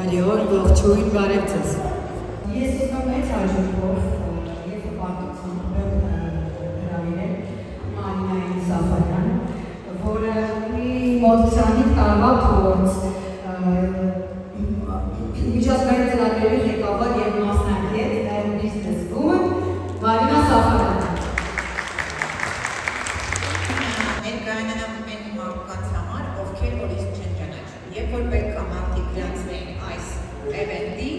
Lior, ողջույն, բարև ձեզ։ Ես ուզում եմ հաջողով եւ պատմությունով հրավիրել Մարինային Սաֆարյան, որը մի մոտ 20 տարվա փորձ միջազգային ծրագրերի ղեկավար եւ մասնակից նաեւ բիզնես woman Մարինա Սաֆարյան։ Ներկայանալու են մարդկանց համար, ովքեր որից չեն ճանաչում։ Երբ որ պետք է մարդիկ գրանցվեին այս event-ի,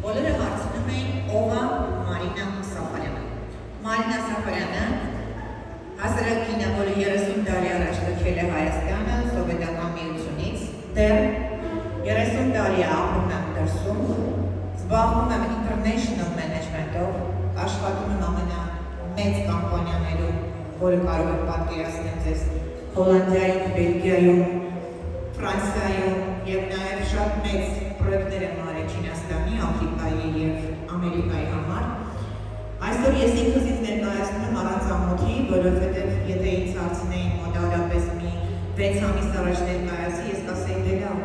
բոլորը հարցնում էին ով է Մարինա Սաֆարյանը։ Մարինա Սաֆարյանը հասարակինը, որը 30 տարի առաջ լքել է Հայաստանը սովետական միությունից, դեռ 30 տարի ապրում եմ դրսում, զբաղվում եմ international management-ով, աշխատում եմ ամենամեծ կամպանիաներում, որը կարող եք պատկերացնել ձեզ Հոլանդիայում, Բելգիայում, Ֆրանսիայում եւ նաեւ շատ մեծ պրոյեկտներ եմ արել Չինաստանի, Աֆրիկայի եւ Ամերիկայի համար։ Այսօր ես ինքս ինձ ներկայացնում եմ առանց ամոթի, որովհետեւ եթե ինձ հարցնեին մոտավորապես մի 6 ամիս առաջ ներկայացի, ես կասեի դե լավ։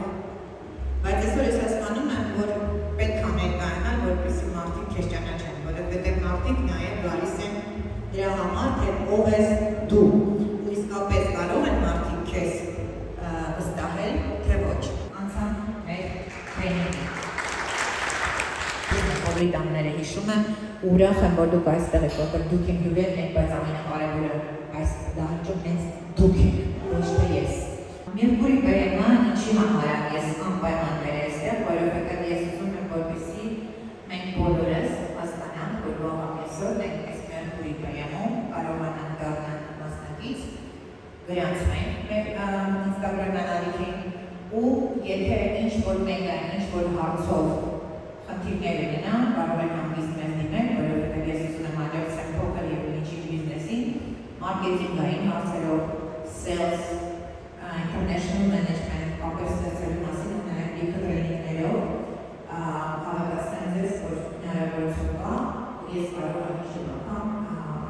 Բայց այսօր ես հասկանում եմ, որ պետք է ներկայանալ, որպեսզի մարդիկ քեզ ճանաչեն, որովհետեւ մարդիկ նաեւ գալիս են դրա համար, թե ով ես դու, ու իսկապես կարող են մարդիկ քեզ վստահել, թե ոչ։ Անցան մեր տրեյնինգը։ Ես բոլորի տանները հիշում եմ, ու ուրախ եմ, որ դուք այստեղ եք, որտեղ դուք իմ հյուրերն եք, բայց ամենակարևորը այս դահլիճում հենց դուք եք, ոչ թե ես։ Մերկուրի բերեմը ինչի համար եմ ես անպայման մեր այստեղ, որովհետև ես ուզում եմ, որպեսզի մենք բոլորս հասկանանք, որ վաղ այսօր մենք այս Մերկուրի բերեմում կարողանանք դառնալ մասնակից, գրանցվենք մեր Instagram ալիքին ու եթե ինչ-որ մեկը, ինչ-որ հարցով խնդիրներ ունենա, կարող են հանգիստ մեզ դիմել, որովհետև ես ուզում եմ աջակցել փոքր եւ միջին բիզնեսին, մարքեթինգային հարցերով, sales, international management, ապեր ստեղծելու մասին ու նաև լիքը տրեյնինգներով հավատացնեմ ձեզ, որ հնարավորություն կա ու ես կարող եմ հիշում անգամ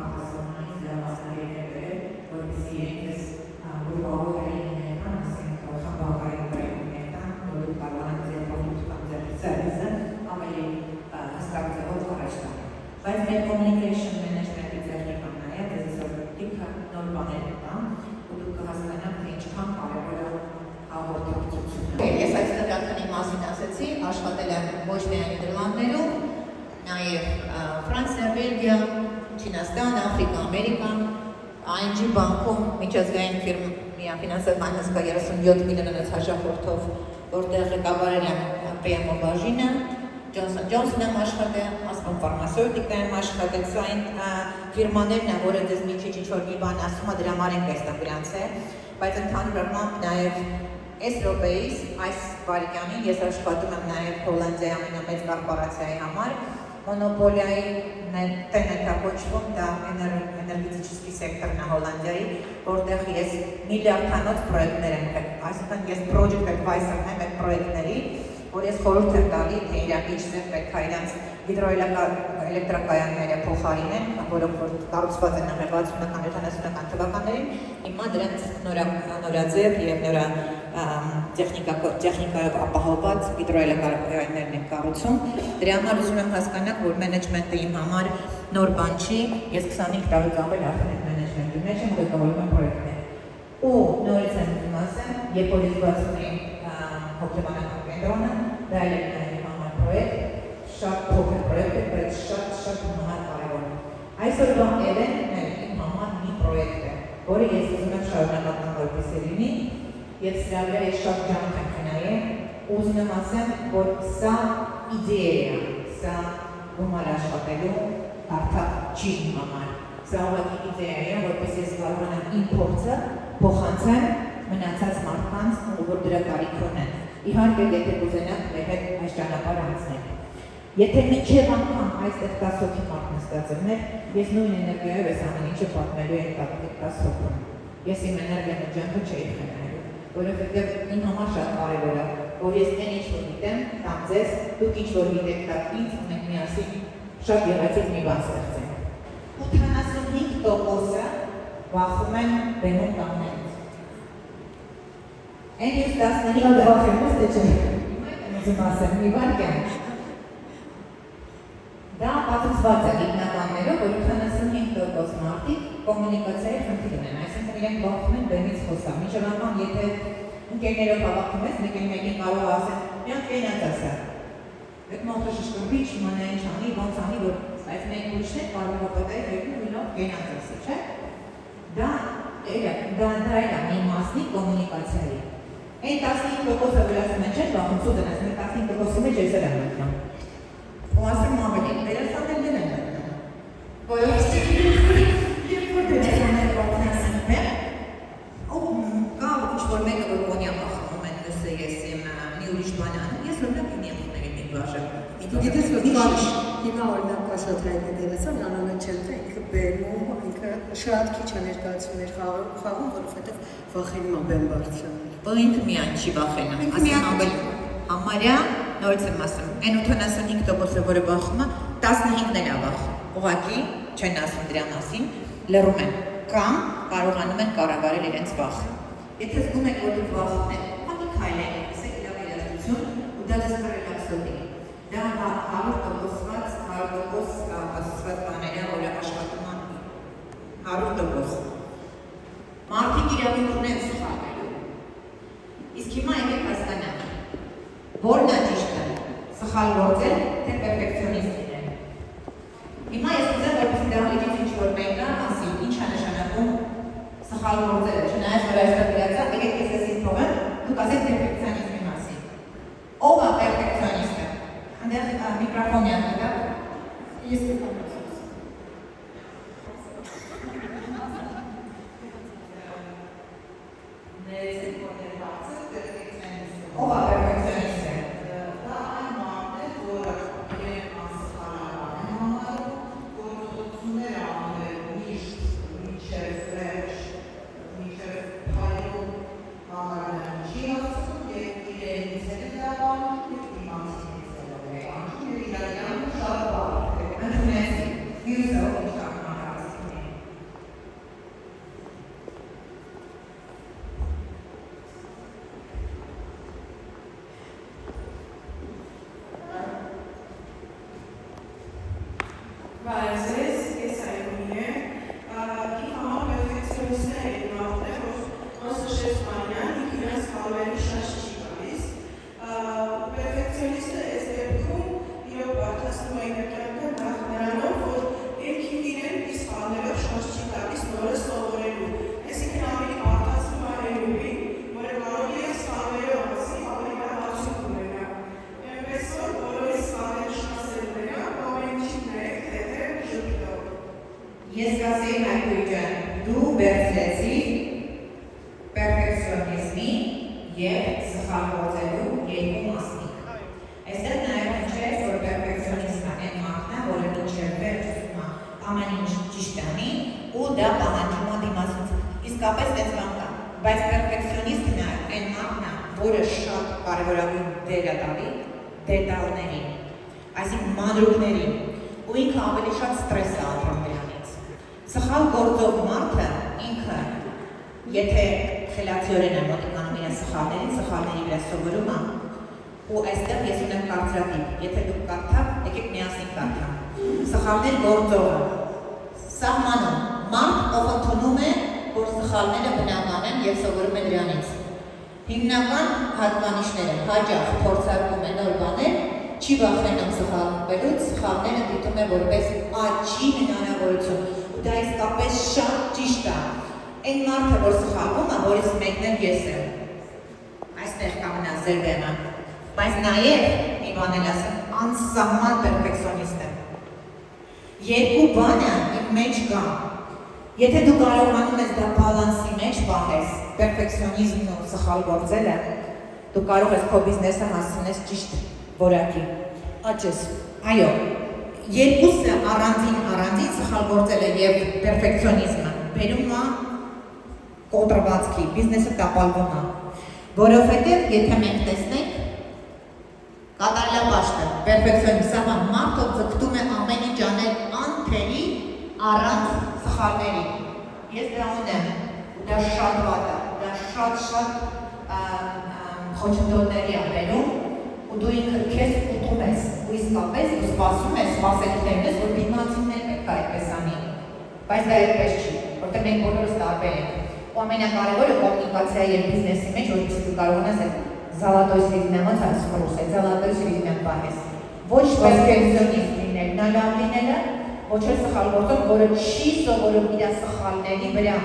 արտասահմանից դրամասնագետներ բերել, որպեսզի իրենքս գրողով տրեյնինգներ կան, ասենք խմբավորային տրեյնինգներ կան, որ կարողանան ձեր պրոդուկտ կամ ձեր սերվիսը ավելի հստակ ձևով առաջ տալ։ Բայց մեր communication management-ի տեխնիկան նաև դες այսօր լիքը նոր բաներ կան ու դուք կհասկանաք, թե ինչքան կարևոր է հաղորդակցությունը։ Ես այս նկատի մասին ասեցի, աշխատել եմ ոչ միայն Նիդերլանդներում, նաև Ֆրանսիա, Բելգիա, Չինաստան, Աֆրիկա, Ամերիկա, ING բանկում միջազգային ֆիրմա ֆինանսական հսկա 37 միլիոնից հաշախորդով, որտեղ ղեկավարել եմ PMO բաժինը, Johnson Johnson եմ աշխատել, Aspen Pharmaceutica եմ աշխատել, սա այն ֆիրմաներն են, որը դες մի քիչ ինչ-որ մի բան ասում է, դրա համար ենք այստեղ գրանցել, բայց ընդհանուր առմամբ նաև այս րոպեից, այս վայրկյանին ես աշխատում եմ նաև Հոլանդիայի ամենամեծ կորպորացիայի համար, մոնոպոլիայի կոչվում, դա էներգետիկի սեկտորն է Հոլանդիայի, որտեղ ես միլիարդանոց պրոյեկտներ եմ, այսինքն ես project advisor-ն եմ այդ պրոյեկտների, որ ես խորհուրդ եմ տալի, թե իրենք ինչներ պետք է իրենց հիդրոէլեկտրակայանները փոխարինեն, որոնք որ կառուցված են 60-ական, 70-ական թվականներին, հիմա դրանց նորաձև եւ տեխնիկայով ապահովված հիդրոէլեկտրակայաններն են կառուցում։ Դրա համար ուզում եմ հասկանալ, որ մենեջմենտը իմ համար նոր բան չի, ես 25 տարուց ավել արդեն այդ մենեջմենտի մեջ եմ ղեկավարում եմ պրոյեկտներ։ Ու նորից եմ ասեմ, երբ որ ես բացում էի հոգեբանական կենտրոնը, դա էլ է իմ համար պրոյեկտ, շատ փոքր պրոյեկտ է, բայց շատ համար կարևոր է։ Այսօրվա event-ն իմ համար մի պրոյեկտ է, որը ես ուզում եմ շարունակական որպեսզի լինի, եւ սրա վրա ես շատ ջանք եմ խնայել, ուզում եմ ասեմ, որ սա իդեա է, սա գումար աշխատելու հարթակ չի իմ համար, սա ուղղակի իդեա է, որպես ես կարողանամ իմ փորձը փոխանցեմ մնացած մարդկանց, որ դրա կարիք ունեն։ Իհարկե, եթե կուզենաք մեր հետ այս ճանապարհը անցնել։ Եթե մինչև անգամ այստեղ 10 հոգի մարդ նստած էր, ես նույն էներգիայով այս ամեն ինչը պատմելու եմ 10 հոգուն։ Ես իմ էներգիան ու ջանքը չէի խնայելու, որովհետև իմ համար շատ կարևոր է, որ ես այն ինչ որ գիտեմ, կամ ձեզ, դուք ինչ որ գիտեք, տակ ինձ, ու մենք միասին շատ եղեցիկ մի բան ստեղծենք։ 85%-ը վախում են բեմում կանգնելուց։ Այն ես 15 վախեմ, ո՞վ է չէ։ ուզում ասեմ, մի վարքյան։ Դա պատրաստված է գիտնականներով, որ 75% մարդիկ կոմունիկացիայի խնդիր ունեն, այսինքն իրենք բախվում են բեմից խոսալ։ Մինչև անգամ եթե ընկերներով հավաքվում ես, մեկին կարող ասել, միակ կենաց ասա։ Այդ մարդը շշկմբի, չիմանա ինչ անի, ոնց անի, որ այս մենք ուրիշներ կարող ապատայի վերնում ու լավ կենաց ասի, չէ՞։ Դա է մի մասնի կոմունիկացիայի։ Այն 15%-ը որ ասում են, չէ՞, բախում սուտ են ասում, 15%-ի մեջ ես եմ մտնում։ Ու ասում ավելի, դերասաններն են մտնում։ Երբ որ դերասաններ պատնասում են, կա ինչ-որ մեկը, որ կոնյա մախնում են, նսը ես եմ մի ուրիշ բան անում, ես օրինակ իմ եղուներին մի բաժակ։ Գիտես որ հիմա օրինակ Կաշաթայինի դերասան անունը չեմ ինքը բերում, ինքը շատ քիչ է ներկայացումներ խաղում, որովհետև վախենում է բեմ բարձրանալ։ Ու ինքը միայն չի վախենում, ասում ավելի համարյա, նորից եմ ասում, այն 85%-ը, որը վախում է, 15-ն էլ է վախում, ուղղակի չեն ասում դրա մասին, լռում են կամ կարողանում են կառավարել իրենց վախը։ Եթե զգում եք, որ դուք վախում եք, հատի քայլեք, ասեք լավ երաժշտություն ու դա դες ռելաքսովի։ Դա 100% ասացված բաներ է, որը աշխատում են 100%։ Մարդիկ իրավունք ունեն սխալվելու։ Իսկ հիմա եկեք հասկանանք, որն է ճիշտը, սխալ գործել, թե պերֆեկցիոնիստ լինել։ Հիմա ես ուզեմ, որպեսզի դահլիճից ինչ-որ մեկը ասի, ինչ է նշանակում սխալ գործելը, չնայած որ այստեղ գրած է, եկեք ես էսին թողեմ, դուք ասեք պերֆեկցիոնիզմի մասին։ Ով է պերֆեկցիոնիստը։ Այնտեղ միկրոֆոնի անգա։ Ես կգամ ասում։ Ով է պերֆեկցիոնիստը։ Դա այն մարդն է, որը իրեն անսխալական է համարում, գործողություններ անել միշտ մինչև վերջ, մինչև փայլում համարում չի հասցում և իրենից էլ է դավանում և իմանցինից էլ է անում և իրականում շատ բար է։ Ընդունեցի, մյուսը ով ինչ ակնարասին է։ Բայց ես այգունի է, իմ համար պերֆեկցիոնիստներ են մարդներ, որ նշեց մանյան, ինք իրենց կարողերի շատ չի գալիս։ Պերֆեկցիոնիստը այս դեպքում իրոք բարդացնում է իր կյանքը նախ նրանով, որ ինքին իրեն իր սխալներով շատ չի գալիս նորը սովորելու։ Այսինքն ավելի բարդացնում է հերուին, որը կարող է սխալներով ասի, ավելի լավ արդյունք ունենա։ Այնպես որ բոլորի սխալները շանսեր ունենա, ամեն ինչին ներեք, Ես կասեի Հայկույ ջան, դու վերցրեցի պերֆեկցիոնիզմի և սխալ գործելու երկու մասնիկ։ Այստեղ նաև հնչեց, որ պերֆեկցիոնիզմը այն մարդն է, որը մինչև վերջ ուզում է ամեն ինչ ճիշտ անի ու դա պահանջում է դիմացից։ Իսկապես այդպես բան կա, բայց պերֆեկցիոնիստը նաև այն մարդն է, որը շատ կարևորագույն դեր է տալի դետալներին, այսինքն մանրուքներին, ու ինքը ավելի շատ ստրես է ապրում դրանից։ Սխալ գործող մարդը ինքը, եթե խելացիորեն է մոտիկանում իրեն սխալների վրա սովորում է, ու այստեղ ես ունեմ կարծրատիպ, եթե դուք կարդաք, եկեք միասին կարդանք։ Սխալներ գործողը, սահմանում, մարդ ով ընդունում է, որ սխալները բնական են և սովորում է դրանից։ Հիմնական հատկանիշները հաճախ փորձարկում է նոր բաներ, չի վախենում սխալվելուց, սխալները դիտում է որպես աճի հնարավորություն, ու դա իսկապես շատ ճիշտ է։ Այն մարդը, որ սխալվում է, որից մեկն էլ ես եմ։ Այստեղ կամնա ձեր բեմը, բայց նաև մի բան էլ ասեմ, անսահման պերֆեկցիոնիստ եմ։ Երկու բանը իմ մեջ կա։ Եթե դու կարողանում ես դա բալանսի մեջ պահես, պերֆեկցիոնիզմն ու սխալ գործելը, դու կարող ես քո բիզնեսը հասցնես ճիշտ որակի, աճես, այո, երկուսը առանձին սխալ գործելը և պերֆեկցիոնիզմը բերում է կոտրվածքի, բիզնեսը տապալվում է, որովհետև եթե մենք տեսնենք, կատարելապաշտը, պերֆեկցիոնիզմը մարդով ձգտում է ամեն ինչ անել անթերի առանց սխալների, ես դա ունեմ, ու դա շատ վատ է, դա շատ խոչընդոտների է բերում, ու դու ինքդ քեզ ուտում ես, ու իսկապես դու սպասում ես, սպասելիքներն ես, որ դիմացինները պետք է այդպես անի, բայց դա այդպես չի, որտեղ մենք բոլորս տարբեր ենք, ու ամենակարևորը կոմունիկացիայի եւ բիզնեսի մեջ, որովհետեւ դու կարողանաս այդ զալատոյ սիգնալ ցած խոսել, զալատոյ սիգնալ պահես, ոչ պերֆեկցիոնիստ լինել, նա լավ լինելը, ոչ էլ սխալ գործող, որը չի սովորում իր սխալների վրա,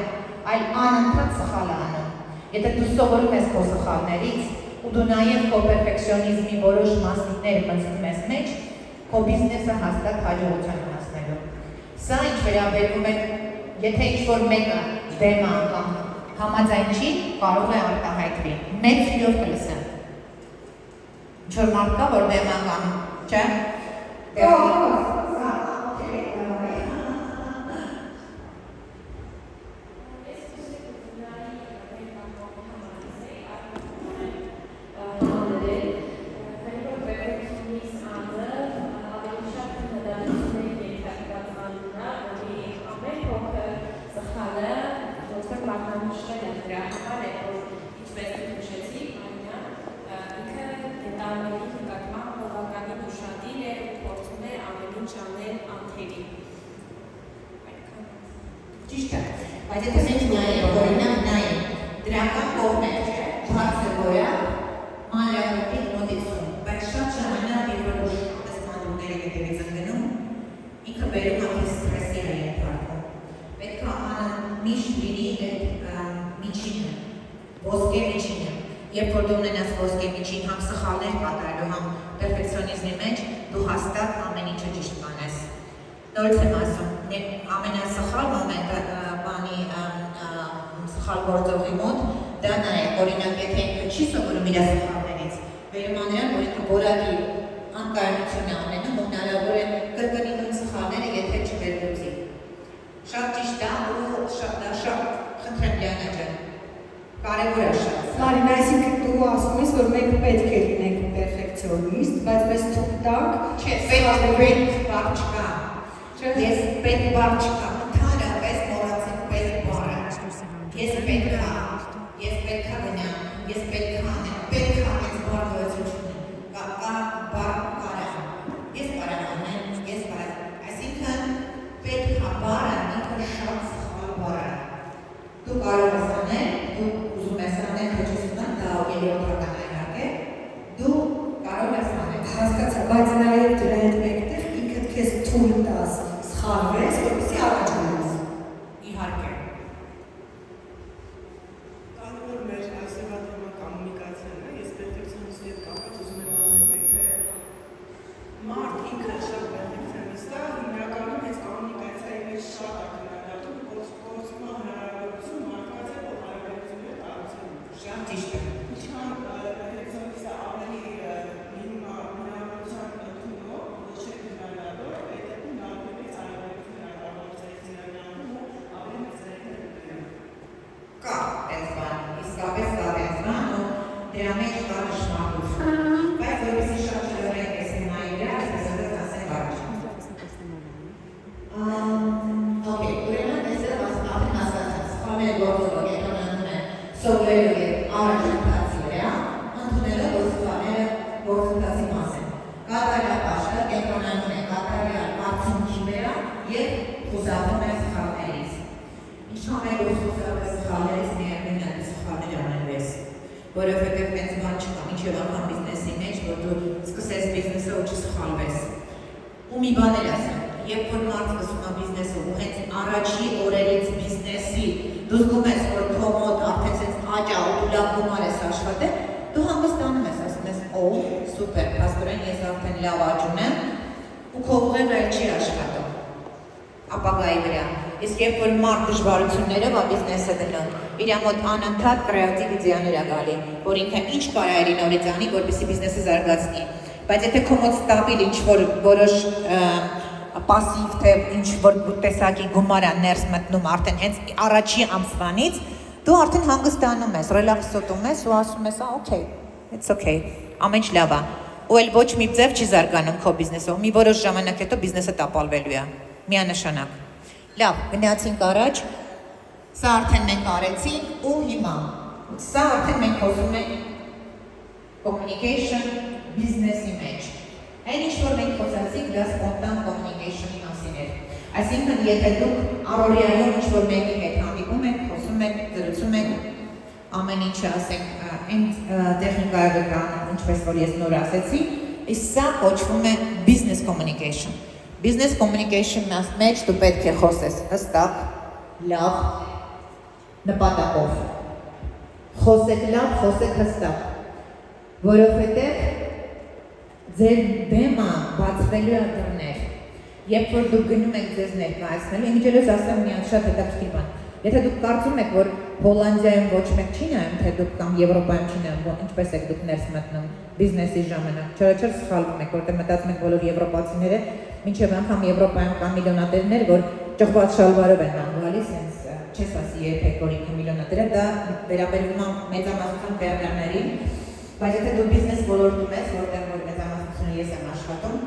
այլ անընդհատ սխալ է անում։ Եթե դու սովորում ես քո սխալներից, ու դու նաև քո պերֆեկցիոնիզմի որոշ մասնիկներ մտցնում ես մեջ, քո բիզնեսը հաստատ հաջողության հասնելու։ Սա ինչ վերաբերում է, եթե ինչ-որ մեկը դեմ է կամ համաձայն չի, կարող է արտահայտվի։ Մեծ սիրով կլսեմ։ Ինչ-որ մարդ կա, որ դեմ է կամ, չէ՞։ Ճիշտ է, բայց եթե մենք նայենք, օրինակ նայենք, դրական կողմեր չէ, հարցը որա, մանրակրկիտ մոտեցում, բայց շատ ժամանակ երբ որ տեսնադրումները հետևից են գնում, ինքը բերում է քեզ սթրեսի է ենթարկվում։ Պետք է միշտ լինի այդ միջինը, ոսկե միջինը։ Երբ որ դու ունենաս ոսկե միջին, համ սխալներ կատարելու, համ պերֆեկցիոնիզմի մեջ, դու հաստատ ամեն ինչը ճիշտ կանես։ Նորից եմ ասում, ամենասխալ մոմենտը բանի սխալ գործողի մոտ, դա նա է, օրինակ, եթե ինքը չի սովորում իր սխալներից, վերում աներան, որ ինքը որակի անկայունություն է անենում, հնարավոր է կրկնի նույն սխալները, եթե չվերլուծի։ Շատ ճիշտ է ու շատ խնդրեմ Լիանա ջան, կարևոր է շատ։ Մարին, այսինքն դու ասում ես, որ մենք պետք է լինենք պերֆեկցիոնիստ, բայց մեզ թույլ տանք, չէ, պետք բառ չկա։ Ես պետք բառ չկա, ընդհանրապես մոռացեք պետք բառը։ Ես պետք է գնամ, ես պետք է անեմ, պետք է այս բառը գոյություն կա բառ կարա։ Ես կարող անեմ, ես կարող։ Այսինքն պետք է բառը ինքը շատ սխալ բառ է։ Դու կարող ես անել, դու ուզում ես անել, ոչ ես ուզում դա երրորդական է իհարկե։ Դու կարող ես անել։ Հասկացա, բայց նաև դրա հետ մեկտեղ ինքդ քեզ թույլ տաս սխալվես, որպեսզի առաջ գնաս։ Իհարկե։ Կարևոր մեր այսօրվա թեմա կոմունիկացիան է, ես պերֆեկցիոնիստի հետ կապված ուզում եմ ասել, թե մարդ ինքը շատ պերֆեկցիոնիստ է, հիմնականում հենց կոմունիկացիայի մեջ շատ է քննադատում, գործում է հնարավորություն մարդկանց հետ հարաբերություններ կառուցելու։ Շատ ճիշտ է։ Ինչքան պերֆեկցիոնիստը ավելի լինում է հնարավորության ընդունող, ոչ թե քննադատող, այդ դեպքում նավելից հարաբերություններ կառուցեցին ու ավելի մեծ ներքեր ունենան։ Կա այս բան, իսկապես կա այս բան ու դրա մեջ կա նշանակություն։ Բայց որպեսզի շատ չլրենք այս թեմայի վրա, այսպես ասեմ առաջ։ Okay, ուրեմն այսօր արդեն հասկացած, սխալները գործող կենտրոնանում են սովորելու և առաջընթացի վրա, ընդունելով որ սխալները գործընթացի մաս են։ Կատարյալ կենտրոնանում է կատարյալ արդյունքի վրա և խուսափում է սխալներից։ Ինչքան է որ խուսափը սխալներից միևնույն է սխալներ անելու ես, որովհետև այդպես բան չկա, մինչև անգամ բիզնեսի մեջ, որ դու սկսես բիզնեսը ու չսխալվես։ Ու մի բան էլ ասեմ, երբ որ մարդ սկսում է բիզնեսը ու հենց առաջի օրերից բիզնեսի դու զգում ես, որ քո մոտ արդեն սենց աճա ու դու լավ գումար ես աշխատել, դու հանգստանում ես, ասում ես, օ, սուպեր, փաստորեն ես արդեն լավ աճում եմ ու քո ուղեղը էլ չի աշխատում ապագայի վրա։ Իսկ երբ որ մարդ դժվարություններով է բիզնեսը դնում, իր մոտ անընդհատ կրեատիվ իդեաներ է գալի, որ ինքը ինչ կարող է նորից անի, որպեսզի բիզնեսը զարգացնի։ Բայց եթե քո մոտ ստաբիլ ինչ-որ որոշ պասիվ թե ինչ-որ տեսակի գումար է ներս մտնում արդեն հենց առաջի ամսվանից, դու արդեն հանգստանում ես, ռելաքսոտում ես ու ասում ես, okay, it's okay, ամեն ինչ լավ է։ Ու էլ ոչ մի ձև չի զարգանում քո բիզնեսը, ու մի որոշ ժամանակ հետո բիզնեսը տապալվելու է, միանշանակ։ Լավ, գնացինք առաջ, սա արդեն մենք արեցինք ու հիմա։ Սա արդեն մենք խոսում ենք communication, բիզնեսի մեջ։ Այն ինչ որ մենք խոսացինք, դա սպոնտան communication-ի մասին էր։ Այսինքն, եթե դուք առօրյայում ինչ որ մեկի հետ հանդիպում եք, խոսում եք, զրուցում եք, ամեն ինչը ասենք, այն տեխնիկայական, ինչպես որ ես նոր ասեցի, իսկ սա կոչվում է business communication։ Business communication-ի մեջ դու պետք է խոսես հստակ, լավ, նպատակով։ Խոսեք լավ, խոսեք հստակ, որովհետև ձեր բեմը բացվելու է դռներ։ Երբ որ դուք գնում եք ձեզ ներկայացնելու, ինչերս ասեմ մի հատ շատ հետաքրքիր բան։ Եթե դուք կարծում եք, որ Հոլանդիայում ոչ մեկ չի նայում, թե դուք կամ Եվրոպայում չի նայում, ինչպես եք դուք ներս մտնում բիզնեսի ժամանակ, չէ՞ սխալվում եք, որտեղ մտածում եք բոլոր եվրոպացիները, մինչև անգամ Եվրոպայում կան միլիոնատերներ, որ ճղված շալվարով են գալիս, հենց չես ասի երբեք, որ ինքը միլիոնատեր է, դա վերաբերում է մեծամասնության բեռներներին, բայց եթե դու բիզնես ոլորտում ես, որտեղ որ մեծամասնությունը ես եմ աշխատում,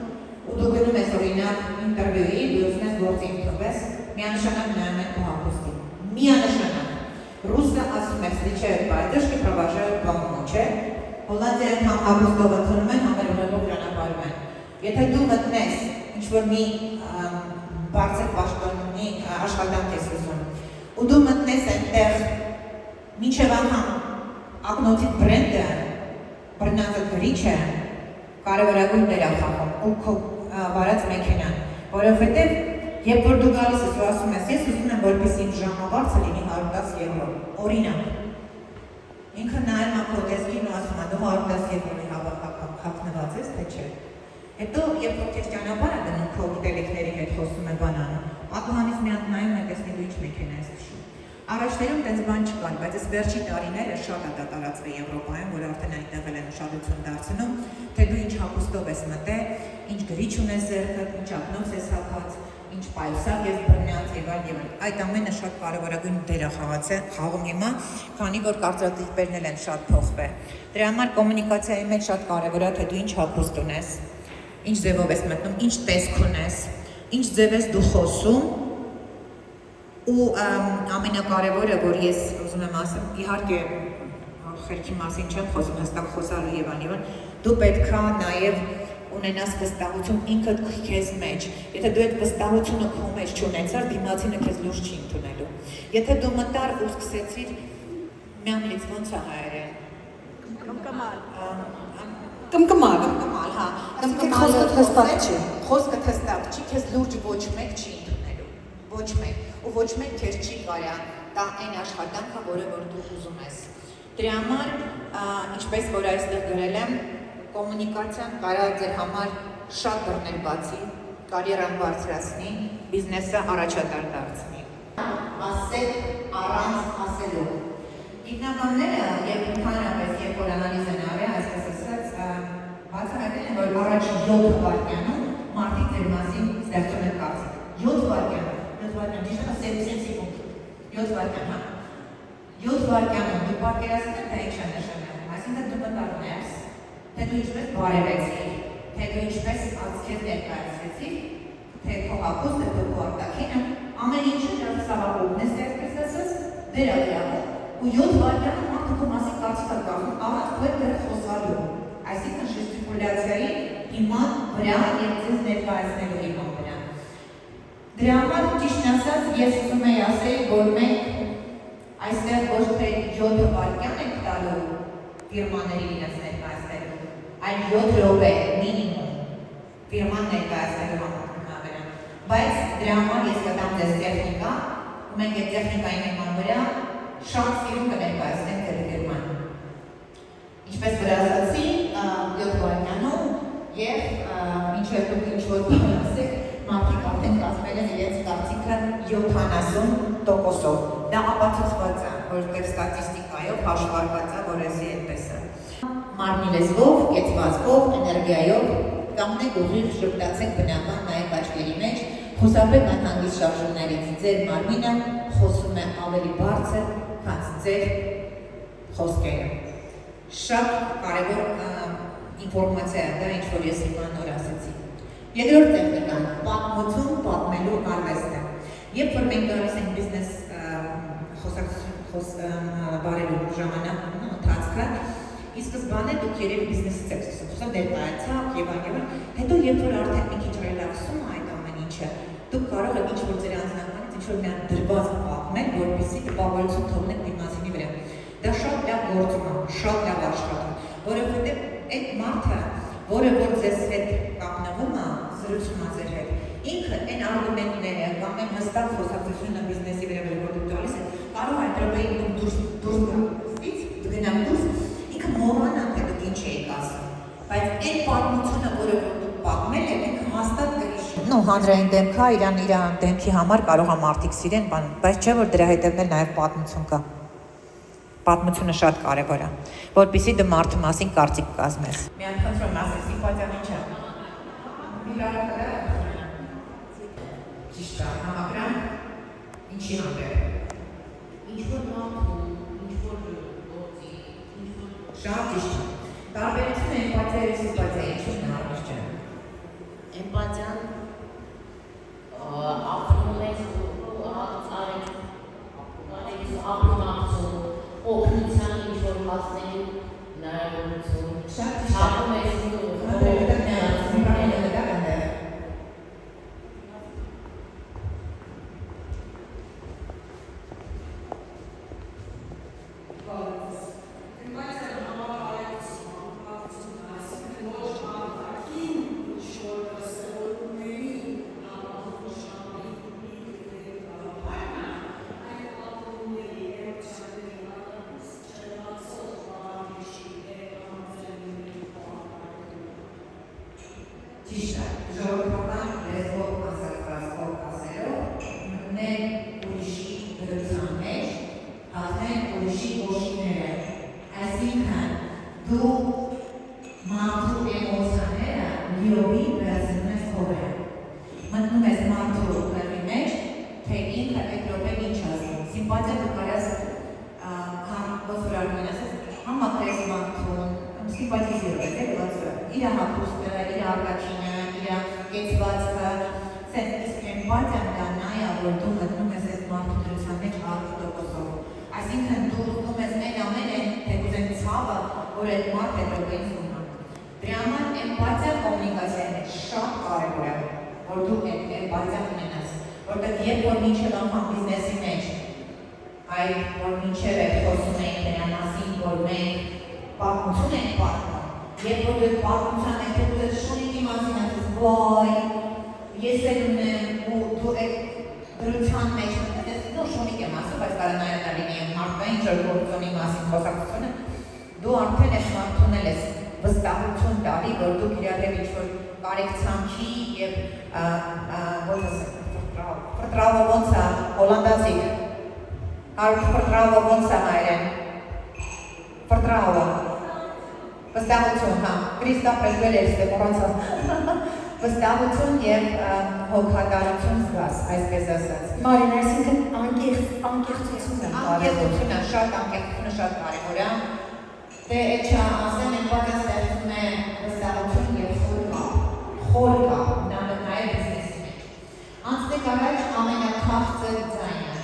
ու դու գնում ես օրինակ ինտերվյուի, դու ուզում ես գործի ընդունվես, միանշանակ նայում են քո հագուստին, միանշանակ։ Ռուսը ասում է, встречают поддержки, провожают полночи, Հոլանդիայում համ հագուստով ընդունում են, համ ուղեղով ճանապարհում են։ Եթե դու մտնես ինչ-որ մի բարձր պաշտոնի աշխատանք ես ուզում, ու դու մտնես այնտեղ մինչև անգամ ակնոցի բրենդը, բռնածը գրիչը, կարևորագույն դեր է խաղում ու քո վարած մեքենան, որովհետև երբ որ դու գալիս ես ու ասում ես, ես ուզում եմ, որպեսզի իմ ժամավարձը լինի 110 եվրո, օրինակ, ինքը նայում է քո դեսքին ու ասում է, դու 110 եվրոյի հագնված ես, թե չէ։ Հետո, երբ որ քեզ ճանապարհ է գնում քո գիտելիքների հետ խոսում է բանանը, պատուհանից մի հատ նայում է, տեսնի դու ինչ մեքենա ես քշում։ Առաջներում տենց բան չկար, բայց այս վերջի տարիները շատ է դա տարածվել Եվրոպայում, որ արդեն այնտեղ են ուշադրություն դարձնում, թե դու ինչ հագուստով ես մտել, ինչ գրիչ ունես ձեռքդ, ինչ ակնոց ես հագած, ինչ պայուսակ ես բռնած եւ այլն։ Այդ ամենը շատ կարևորագույն դեր է խաղում հիմա, քանի որ կարծրատիպերն են շատ փոխվել։ Դրա համար կոմունիկացիայի մեջ շատ կարևոր է, թե դու ինչ հագուստ ունես, ինչ ձևով ես մտնում, ինչ տեսք ունես, ինչ ձև ես դու խոսում։ Ու ամենակարևորը, որ ես ուզում եմ ասեմ, իհարկե խելքի մասին չեմ խոսում, հստակ խոսալու եւ այլն, դու պետքա նաեւ ունենաս վստահություն ինքդ քեզ մեջ։ Եթե դու այդ վստահությունը քո մեջ չունեցար, դիմացինը քեզ լուրջ չի ընդունելու։ Եթե դու մտար ու սկսեցիր միամլից ոնց է հայերեն։ Կմկմալ, հա։ Խոսքդ հստակ չի։ Խոսքդ հստակ չի, քեզ լուրջ ոչ մեկ չի ընդունելու։ Ոչ մեկ, ու ոչ մեկ քեզ չի կարա տա այն աշխատանքը, որը որ դու ուզում ես։ Դրա համար, ինչպես որ այստեղ գրել եմ, կոմունիկացիան կարա ձեր համար շատ դռներ բացի, կարիերան բարձրացնի, բիզնեսը առաջատար դարձնի։ Ասեք առանց ասելու։ Գիտնականները եւ ընդհանրապես երբ որ անալիզ են արել, այսպես ասած, բացահայտել են, որ առաջ 7 վայրկյանում մարդիկ ձեր մասին ստեղծում են կարծիք։ 7 վայրկյանում, 7 վայրկյան, ճիշտ է, 7 սեկունդ։ 7 վայրկյան, հա։ 7 վայրկյանում դու պատկերացնում եք, թե ինչ է նշանակում, այսինքն դու մտածում ես, թե դու ինչպես բարևեցիր, թե դու ինչպես քեզ ներկայացրեցիր, թե քո հագուստը, թե քո արտաքինը, ամեն ինչը դա սավառողն է այսպես ասած, վերագրավում։ Ու 7 վայրկյանում մարդը քո մասին կարծիք է կազմում, առանց քո հետ դեռ խոսալու։ Այսինքն ժեստիկուլյացիայի հիման վրա եւ ձեզ ներկայացնելու հիման վրա։ Դրա համար ճիշտ ասած ես ուզում եի ասել, որ մենք այստեղ ոչ թե 7 վայրկյան ենք տալու ֆիրմաների իրենց ներկայացնելու, այլ 7 րոպե մինիմում ֆիրման ներկայացնելու համար։ Բայց դրա համար ես կտամ ձեզ տեխնիկա, ու մենք այդ տեխնիկայի հիման վրա շատ ֆիրմ կներկայացնենք ձեր ֆիրման։ Ինչպես որ ասացի, 7 վայրկյանում եւ մինչեւ դուք ինչ-որ բան ասեք, մարդիկ արդեն կազմել են իրենց կարծիքը 70%-ով։ Դա ապացուցված է, որովհետև ստատիստիկայով հաշվարկված է, որ էսի այդպես է։ Մարմնի լեզվով, կեցվածքով, էներգիայով կանգնեք ուղիղ շփոթացեք բնական նայեք աչքերի մեջ, խուսափեք անհանգիստ շարժումներից։ Ձեր մարմինը խոսում է ավելի բարձր, քան ձեր խոսքերը։ Շատ կարևոր ինֆորմացիա է դա, ինչ որ ես հիմա նոր ասեցի։ Երկրորդ տեխնիկան պատմություն պատմելու արվեստը։ Երբ որ մենք գալիս ենք բիզնես բարելու ժամանակ ընթացքը, Ի սկզբանե դուք երևի բիզնեսից եք սկսում, ներկայացաք եւ այլն, հետո երբ որ արդեն մի քիչ ռելաքսում է այդ ամեն ինչը, դուք կարող եք ինչ-որ ձեր անձնականից ինչ-որ մի հատ դրված պատմել, որպեսզի տպավորություն թողնեք դիմացինի վրա։ Դա շատ լավ գործում է, շատ լավ աշխատում, որովհետեւ այդ մարդը, որը որ ձեզ հետ կապնվում է, զրուցում է ձեր հետ, ինքը այն արգումենտները կամ այն հստակ խոսակցությունը բիզնեսի վրա որ դուք տալիս եք, կարող է այդ րոպեին դուրս գնամ դուրս, ինքը մոռանա թե դուք ինչ եք ասում, բայց այն պատմությունը, որը դուք պատմել եք, ինքը հաստատ կհիշի։ Նո, հանրային դեմքա, իրան դեմքի համար կարող է մարդիկ սիրեն, բայց չէ որ դրա հետևն էլ նաև պատմություն կա։ Պատմությունը շատ կարևոր է, որպեսզի դու մարդու մասին կարծիք կազմես։ Մի հատ խնդրում ասես, սիմպաթիան ինչ է։ Ճիշտ է, համակրան ինչի հանդեպ։ Ինչ-որ մարդու, ինչ-որ գործի, ինչ-որ Շատ ճիշտ է։ Տարբերությունը էմպաթիա և սիմպաթիա ինչու՞ն է առողջ է։ էմպաթիան ապրում ես օգնության ինչ-որ հասնելու հնարավորություն։ Շատ Ապրում ես Ճիշտ է, ժողովրդական լեզվով ասելով, մտնել ուրիշի դրության մեջ, հաղթել ուրիշի ոչինները, այսինքն դու մարդու էմոցիաները լիովին վերցնում ես հորը, մտնում ես մարդու լրի մեջ, թե ինքը այդ րոպեն ինչ ասում, սիմպաթիա դու կարաս ոնց որ Արմեն ասես, համակրես մարդուն, սիմպաթիզիրում ես, իր հագուստը, իր արտաքինը, իր կեցվածքը, իսկ էմպաթիան դա նա է, որ դու մտնում ես այդ մարդու դրության մեջ 100%-ով։ Այսինքն դու ուտում ես այն ամենը, թեկուզ այն ցավը, որ այդ մարդը րոպեին զգում է։ Դրա համար էմպաթիա կոմունիկացիայի մեջ շատ կարևոր է, որ դու այդ էմպաթիա ունենաս, որտեղ երբ որ մինչև անգամ բիզնեսի մեջ, այդ որ մինչև այդ խոսում ենք դրա մասին, որ մենք պատմություն ենք պատմում, երբ որ դու պատմության եք դու շունիկի մասին ասես, վայ, ես էլ ունեմ ու դու այդ դրության մեջ մտես, նո շունիկ եմ ասում, բայց կարանայանը լինի մարդկային ինչ-որ գործոնի մասին խոսակցությունը, դու արդեն ես մարդունել ես վստահություն տալի, որ դուք իրար հետ ինչ-որ կարեկցանքի և ոնց ասեմ, ֆրտրավը ոնց է, հոլանդացիք, ֆրտրավը ոնց է հայրեն, ֆրտրավը, վստահություն, հա, Քրիստոֆ ելվել է ստե մոռացա, վստահություն և հոգատարություն զգաս, այսպես ասած։ Մարին, այսինքն անկեղծություն է կարևոր։ Անկեղծությունը շատ կարևոր է։ Դե այդ չասեմ, էմպաթիա ստեղծում է վստահություն և խոր կապ, նաև բիզնեսի մեջ։ Անցնենք առաջ ամենաքաղցր ձայնը։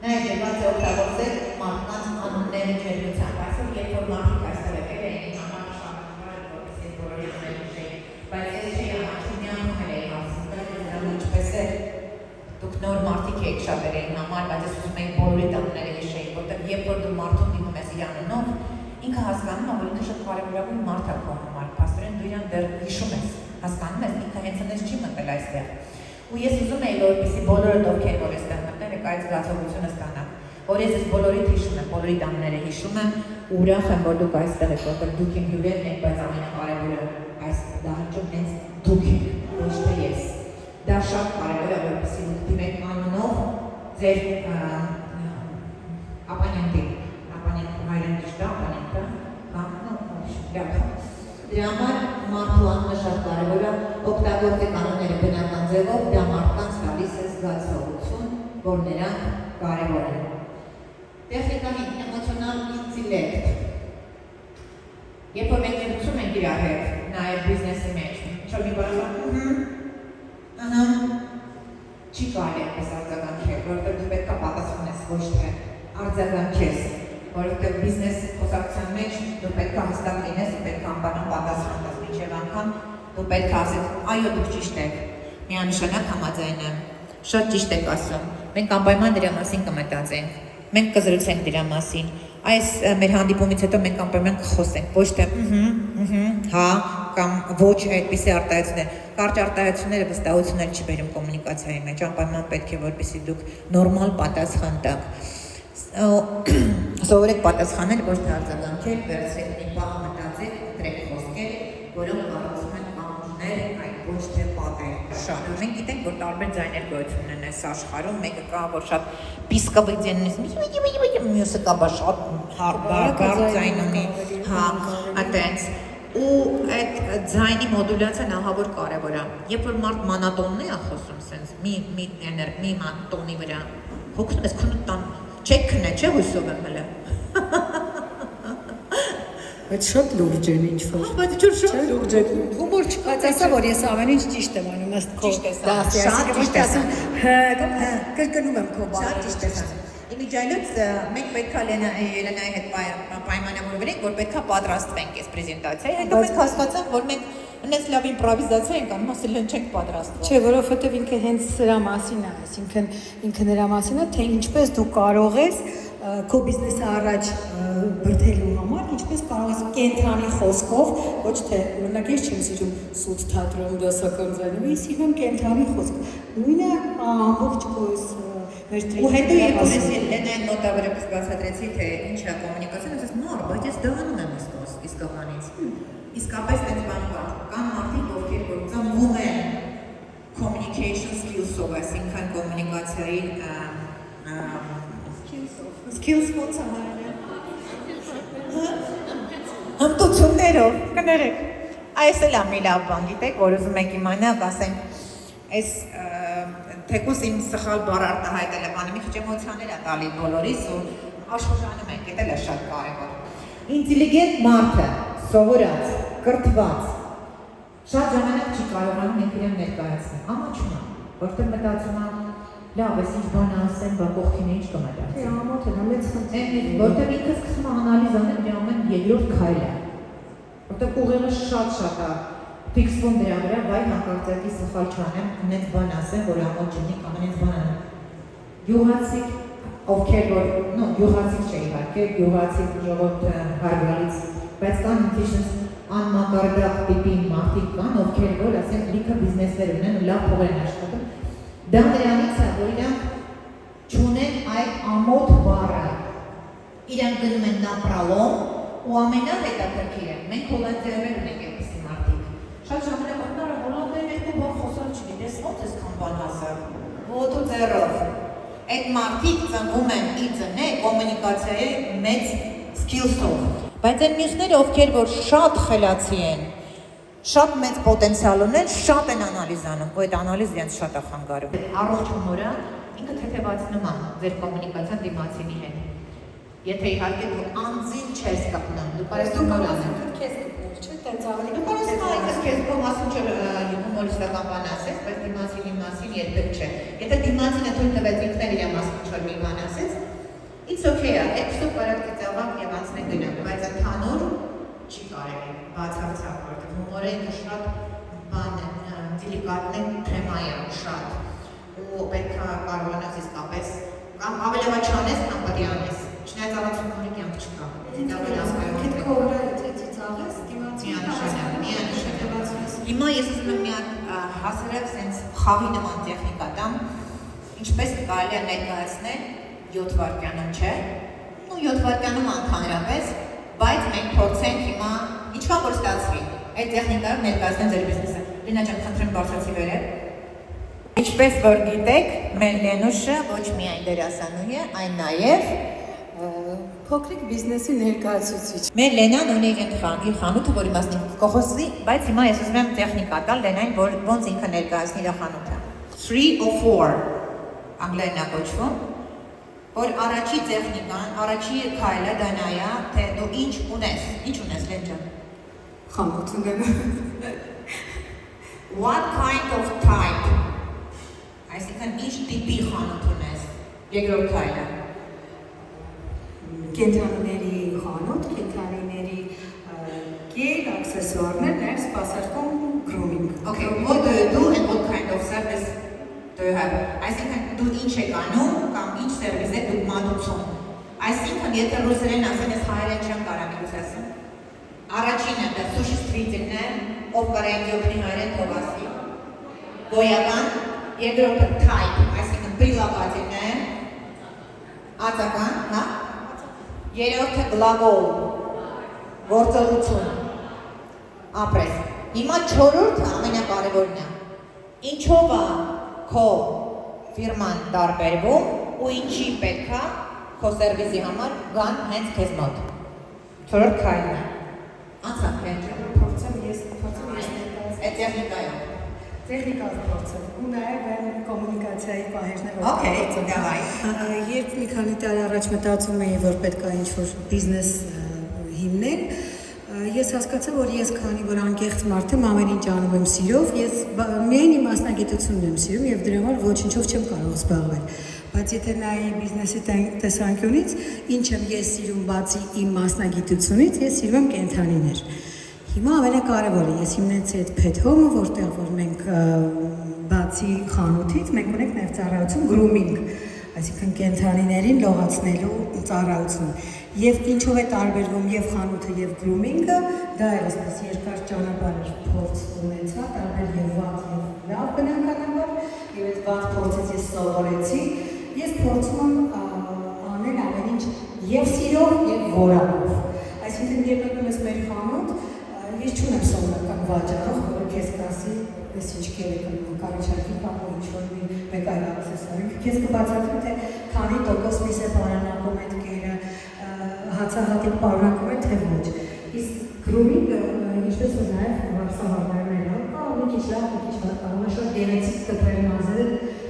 Նաև ելված է օգտագործել մարդկանց անունների ջերմությամբ, այսօր երբ որ մարդիկ այստեղ եկել էին համար շարունակել, որպեսզի բոլորի անունները հիշեին, բայց ես չի ամաչում մի անգամ էի հարցնում, դրանով ինչպես է դուք նոր մարդիկ եք շատերին համար, բայց ես ուզում եի բոլորի անունները հիշեի, որտեղ երբ որ դու մարդուն դիմում ես իր անունով, ինքը հասկանում է, որ ինքը շատ կարևորագույն մարդ է քո համար, փաստորեն դու իրան դեռ հիշում ես, հասկանում ես, ինքը հենց այնպես չի մտել այստեղ։ Ու ես ուզում եի, որպեսզի բոլորը ովքեր որ այստեղ մտնել եք այդ զգացողությունը ստանաք, որ ես բոլորիդ հիշում եմ, բոլորի տանները հիշում եմ, ու ուրախ եմ, որ դուք այստեղ եք, որտեղ դուք իմ հյուրերն եք, բայց ամենակարևորը այս դահանջում հենց դուք եք, ոչ թե ես։ Դա շատ կարևոր է, որպեսզի դուք դիմեք անունով ձեր ապանենտին, հայրեն ճիշտ է, ապանենտը, դրա համար մարդու անունը շատ կարևոր է, օգտագործեք անունները բնական ձևով, դա մարդկանց տալիս է զգացողություն, որ նրանք կարևոր են։ Տեխնիկային էմոցիոնալ ինտելեկտ։ Երբ որ մենք զրուցում ենք իրար հետ, նաև բիզնեսի մեջ, ինչ-որ մի բան չի կարելի այդպես արձագանքել, որովհետև դու պետք է պատասխանես, ոչ թե արձագանքես, որովհետև բիզնես խոսակցության մեջ դու պետք է հստակ լինես, դու պետք է անպայման պատասխան տաս, մինչև անգամ դու պետք է ասես, այո, դուք ճիշտ եք, միանշանակ համաձայն եմ, շատ ճիշտ եք ասում, մենք անպայման դրա մասին կմտածենք, մենք կզրուցենք դրա մասին, այս մեր հանդիպումից հետո մենք անպայման կխոսենք, ոչ թե հա, կամ ոչ այդպիսի արտահայտություններ, կարճ արտահայտությունները վստահություն չի բերում կոմունիկացիայի մեջ, անպայման պետք է որպեսզի դուք նորմալ պատասխան տաք, սովորեք պատասխանել, ոչ թե արձագանքել, վերցրեք մի պահ մտածեք, դրեք խոսքեր, որոնք կառուցում են կանոններ, այլ ոչ թե պատեր։ Շատ։ Մենք գիտենք, որ տարբեր ձայներ գոյություն ունեն այս աշխարհում, մեկը կա, որ շատ պիսկաբիդեն մյուսը կա, բա շատ բարդ ձայն ունի, հա, այդպես։ Ու այդ ձայնի մոդուլյացիան ահավոր կարևոր է։ Երբ որ մարդ մանատոնն է խոսում, sense մի տոնի վրա, հոգնում ես քնուտ տան, չեք քնե, չէ՞ հույսով եմ հələ։ Բայց շատ լուրջ են ինչ-որ։ Բայց շատ լուրջ է։ Հումոր չկա, բայց ասա որ ես ամեն ինչ ճիշտ եմ անում, ըստ քո դասի, շատ ճիշտ ասում, կրկնում եմ քո բառը։ Շատ ճիշտ է։ Իմիջայլոց մենք պետք է Ելենայի հետ պայմանավորվենք, որ պետք է պատրաստվենք այս պրեզենտացիայի, հետո մենք հասկացանք, որ մենք այնպես լավ իմպրովիզացիա ենք անում, ասել են չենք պատրաստվում։ Չէ, որովհետև ինքը հենց սրա մասին է, այսինքն ինքը նրա մասին է, թե ինչպես դու կարող ես քո բիզնեսը առաջ բրդելու համար, ինչպես կարող ես կենտրոնի խոսքով, ոչ թե օրինակ ես չեմ սիրում սուտ թատրոն դասական ձայնով, ես սիրում եմ կենտրոնի խոսք։ Նույնը ամբողջ քո Ու հետո երբ ես Ելենային նոտա վրա բացատրեցի, թե ինչ է կոմունիկացիան, ասես նոր, բայց ես դառնում եմ իսկականից։ Իսկապես այս բան կա, կան մարդիկ, ովքեր որ ծնվում են communication skills-ով, այսինքն կոմունիկացիայի skills ոնց է հմտություններով, կներեք, այս էլ է մի լավ բան, գիտեք, որ ուզում եք իմանալ, ասենք, այս թեկուզ իմ սխալ բառ արտահայտելը բանը մի քիչ էմոցիաներ է տալի բոլորիս ու աշխուժանում ենք, դա էլ շատ կարևոր։ Ինտելիգենտ մարդը, սովորած, կրթված, շատ ժամանակ չի կարողանում ինքն ներկայացնել, ամաչում է, որտեղ մտածում է, լավ, ես ինչ բան ասեմ, բա կողքին ինչ կմտածի։ Չէ, ամոթ է, մեծ խնդիր։ Որտեղ ինքը սկսում է անալիզ անել դրա ամեն երկրորդ քայլը։ Որտեղ ուղեղը շատ է ֆիքսվում դրա վրա, վայ հանկարծակի սխալ չանեմ, այնպես բան ասեմ, որ ամոթ ջնի կամ այնպես բան անեմ։ Գյուղացիք, ովքեր որ, գյուղացիք չէ իհարկե, գյուղացիք ժողովուրդը հարվալից, բայց կան ինքնիշնս անմակարդակ տիպի մարդիկ կան, ովքեր որ ասենք լիքը բիզնեսներ ունեն ու լավ փող են աշխատում։ Դա նրանից է, որ իրանք չունեն այդ ամոթ բառը, իրանք գնում են նապրալոմ ու ամենահետաքրքիրը, մենք հոլանդերեն ունենք այդպիսի մարդիկ։ Շատ ժամանակ օգնարը հոլանդերեն երկու բան խոսալ չլի, դες ոնց ես քան բան ասել, ոտու ձեռով։ Այդ մարդիկ ծնվում են իձնե կոմունիկացիայի մեծ skills-ով, բայց այն մյուսները, ովքեր որ շատ խելացի են, շատ մեծ պոտենցիալ ունեն, շատ են անալիզ անում, ու այդ անալիզ իրենց շատ է խանգարում։ Առողջ հումորը ինքը թեթևացնում է ձեր կոմունիկացիան դիմացինի հետ։ Եթե իհարկե դու անձին չես կապնում, դու կարես հումոր անել։ Քեզ կպներ, չէ՞, տենց ավելի Դու կարես այդպես քեզ քո մասին հումորիստական բան ասես, բայց դիմացինի մասին երբեք չէ։ Եթե դիմացինը թույլ տվեց ինքն էլ իր մասին ինչ-որ մի բան ասեց, it's okay, այդ սուպ բարակ ծավալ եւ անցնենք դրանք, բայց ընդհանուր չի կարելի բացարձակ, որտեղ հումորը շատ բան դելիկատն է, թեմա է շատ ու պետք է կարողանաս իսկապես կամ ավելի չանես, կամ պետք է անես, չնայած առանց հումորի կյանք չկա։ Դա վերահսկայություն է։ քո վրա եթե ծիծաղես, միանշանակ։ Հիմա ես ուզում եմ մի հատ հասարակ սենց խաղի նման տեխնիկա տամ, ինչպես կարելի է ներկայացնել 7 վայրկյանում, չէ՞։ 7 վայրկյանում ընդհանրապես, բայց մենք փորձենք հիմա ինչքան որ ստացվի այդ տեխնիկայով ներկայացնել ձեր բիզնեսը։ Լինա ջան, խնդրեմ բարձրացի վերև։ Ինչպես որ գիտեք, մեր Լենուշը ոչ միայն դերասանուհի է, այլ նաև փոքրիկ բիզնեսի ներկայացուցիչ։ Մեր Լենան ունի իր խանութը, որի մասին կխոսվի, բայց հիմա ես ուզում եմ տեխնիկա տալ Լենային, որ ոնց ինքը ներկայացնի իր խանութը։ 3 or 4 անգլերեն է կոչվում, որ առաջի տեխնիկան, առաջի քայլը դա նա է, թե դու ինչ ունես Լեն ջան։ Խանութ ունեմ։ What kind of type? Այսինքն ինչ տիպի խանութ ունես։ Երկրորդ քայլը։ կենտրոնների խանութ, կենտրոնների կեր, աքսեսուարներ, նաև սպասարկում grooming։ Okay, what do you do and what kind of service do you have? Այսինքն դու ինչ եք անում կամ ինչ սերվիս եք դուք մատուցում։ Այսինքն եթե ռուսերեն ասեն, ես հայերեն չեմ կարող ինձ ասեմ։ Առաջինը դա սուշիստրիտինն է, ով կարող է օգնի հայերեն թող ասի։ Գոյական, երկրորդը type, այսինքն պրիլաբատին է, ածական, հա։ Երրորդը գլագոլ, գործողություն, ապրես։ Հիմա չորրորդը ամենակարևորն է։ Ինչով է քո ֆիրման տարբերվում ու ինչի պետք է քո սերվիսի համար գան հենց քեզ մոտ։ Չորրորդ քայլն է։ Անցանք հենց։ Փորձեմ ես Այդ տեխնիկայը։ տեխնիկան փորձեմ ու նաև այն կոմունիկացիայի պահեջները։ Okay, давай։ Երբ մի քանի տարի առաջ մտածում էի, որ պետք է ինչ-որ բիզնես հիմնել, ես հասկացա, որ ես քանի որ անկեղծ մարդ եմ, ամեն ինչ անում եմ սիրով, ես միայն իմ մասնագիտությունն եմ սիրում եւ դրա համար ոչինչով չեմ կարող զբաղվել։ Բայց եթե նայի բիզնեսի տեսանկյունից, ինչ եմ ես սիրում բացի իմ մասնագիտությունից, ես սիրում եմ կենթանիներ։ Հիմա ամենակարևորը ես հիմնեցի այդ Pet Home-ը, որտեղ որ մենք բացի խանութից մենք ունենք նաև ծառայություն grooming, այսինքն կենթանիներին լողացնելու ծառայություն։ Եվ ինչով է տարբերվում եւ խանութը եւ grooming-ը, դա էլ այսպես երկար ճանապարհ փորձ ունեցա, տարբեր եւ վատ եւ լավ բնականաբար, եւ այդ վատ փորձից ես սովորեցի։ Ես փորձում եմ անել ամեն ինչ եւ սիրով եւ որակով։ Այսինքն երբ մտնում ես մեր խանութ, ես չունեմ սովորական վաճառող, որը քեզ կասի, ես ինչ կեր եք անում, կարիճակի կամ ինչ-որ մեկ այլ աքսեսուար։ Քեզ կբացատրի, թե քանի տոկոս միս է պարունակում այդ կերը, հացահատիկ պարունակում է, թե ոչ։ Իսկ grooming-ը, ինչպես որ նաև վարսավարներն են, կա մի քիչ լավ, մի քիչ վատ, կարող է շատ գեղեցիկ տպրել մազերը,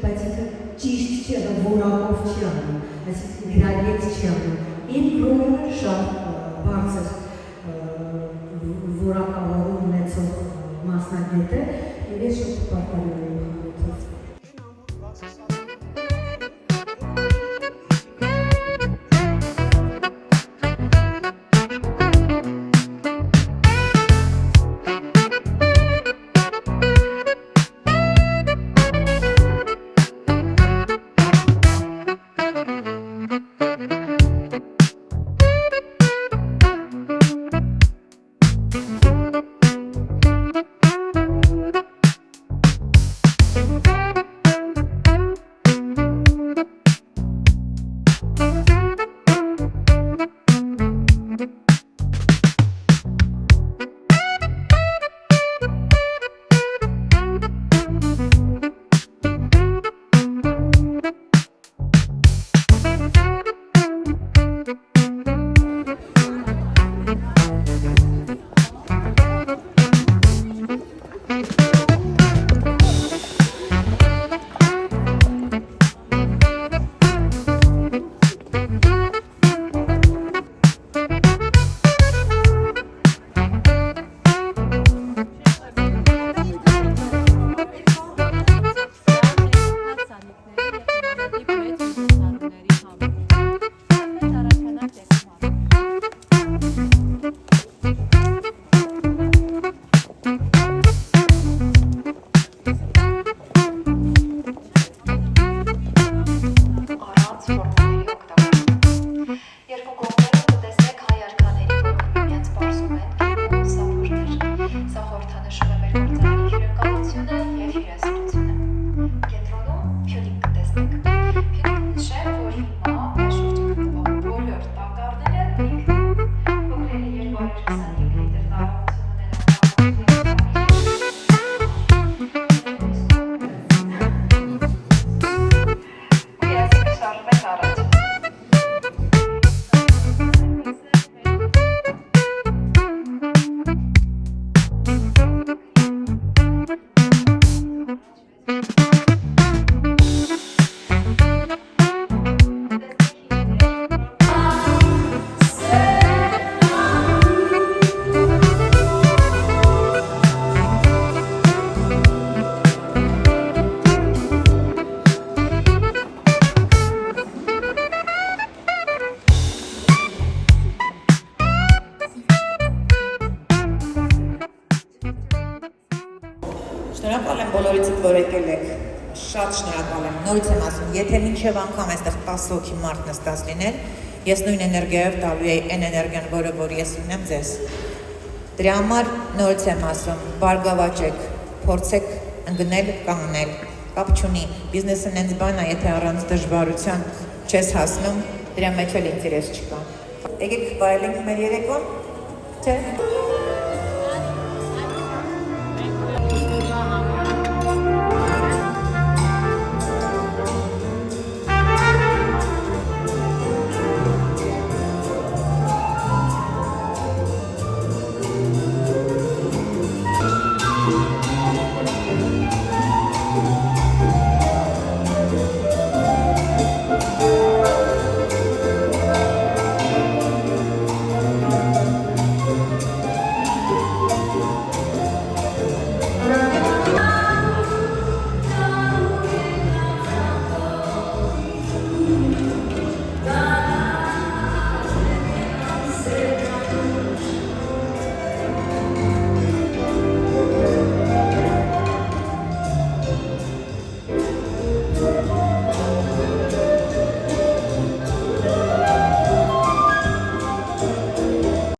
բայց ինքը ճիշտ չի, որակով չի անում, այսինքն գրագետ չի անում։ Իմ grooming-ը շատ բարձր որակավորում ունեցող մասնագետ է, եւ ես շատ պարտավոր եմ խանութով։ բոլորիցդ որ եկել եք։ Շատ շնորհակալ եմ։ Նորից եմ ասում, եթե մինչև անգամ այստեղ 10 հոգի մարդ նստած լինել, ես նույն էներգիայով տալու եի այն էներգիան, որ ես ունեմ ձեզ։ Դրա համար նորից եմ ասում, բարգավաճեք, փորձեք ընկնել, կանգնել, կապ չունի։ Բիզնեսը նենց բան է, եթե առանց դժվարության չես հասնում, դրա մեջ էլ ինտերես չկա։ Եկեք վայելենք մեր երեկոն, չէ՞։